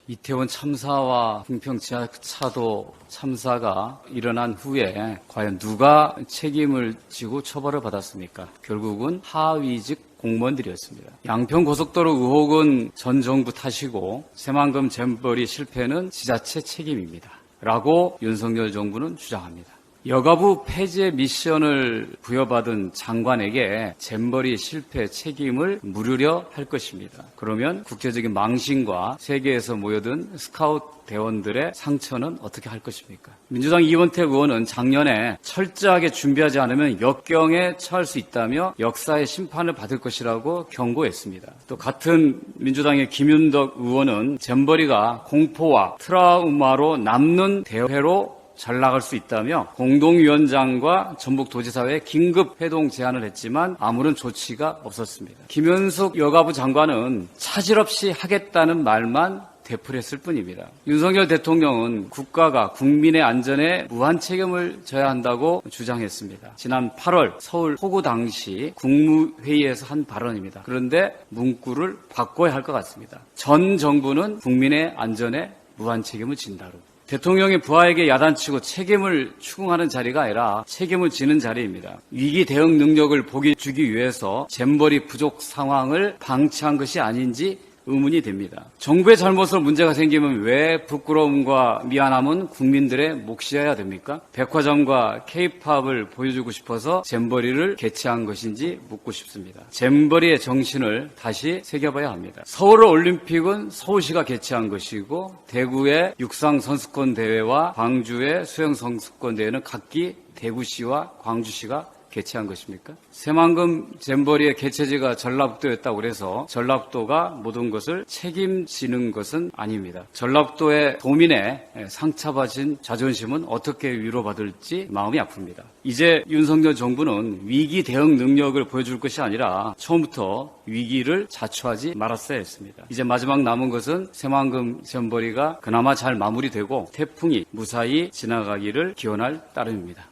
이태원 참사와 궁평 지하차도 참사가 일어난 후에 과연 누가 책임을 지고 처벌을 받았습니까? 결국은 하위직 공무원들이었습니다. 양평고속도로 의혹은 전 정부 탓이고 새만금 잼버리 실패는 지자체 책임입니다. 라고 윤석열 정부는 주장합니다. 여가부 폐지의 미션을 부여받은 장관에게 잼버리 실패 책임을 물으려 할 것입니다. 그러면 국제적인 망신과 세계에서 모여든 스카우트 대원들의 상처는 어떻게 할 것입니까? 민주당 이원택 의원은 작년에 철저하게 준비하지 않으면 역경에 처할 수 있다며 역사의 심판을 받을 것이라고 경고했습니다. 또 같은 민주당의 김윤덕 의원은 잼버리가 공포와 트라우마로 남는 대회로 잘 나갈 수 있다며 공동위원장과 전북도지사회 긴급 회동 제안을 했지만 아무런 조치가 없었습니다. 김현숙 여가부 장관은 차질 없이 하겠다는 말만 되풀이했을 뿐입니다. 윤석열 대통령은 국가가 국민의 안전에 무한 책임을 져야 한다고 주장했습니다. 지난 8월 서울 폭우 당시 국무회의에서 한 발언입니다. 그런데 문구를 바꿔야 할 것 같습니다. 전 정부는 국민의 안전에 무한 책임을 진다로. 대통령이 부하에게 야단치고 책임을 추궁하는 자리가 아니라 책임을 지는 자리입니다. 위기 대응 능력을 보기 주기 위해서 잼버리 부족 상황을 방치한 것이 아닌지 의문이 됩니다. 정부의 잘못으로 문제가 생기면 왜 부끄러움과 미안함은 국민들의 몫이어야 됩니까? 백화점과 K-팝을 보여주고 싶어서 잼버리를 개최한 것인지 묻고 싶습니다. 잼버리의 정신을 다시 새겨봐야 합니다. 서울올림픽은 서울시가 개최한 것이고 대구의 육상선수권 대회와 광주의 수영선수권 대회는 각기 대구시와 광주시가 개최한 것입니까? 새만금 잼버리의 개최지가 전라북도였다고 해서 전라북도가 모든 것을 책임지는 것은 아닙니다. 전라북도의 도민의 상처받은 자존심은 어떻게 위로받을지 마음이 아픕니다. 이제 윤석열 정부는 위기 대응 능력을 보여줄 것이 아니라 처음부터 위기를 자초하지 말았어야 했습니다. 이제 마지막 남은 것은 새만금 잼버리가 그나마 잘 마무리되고 태풍이 무사히 지나가기를 기원할 따름입니다.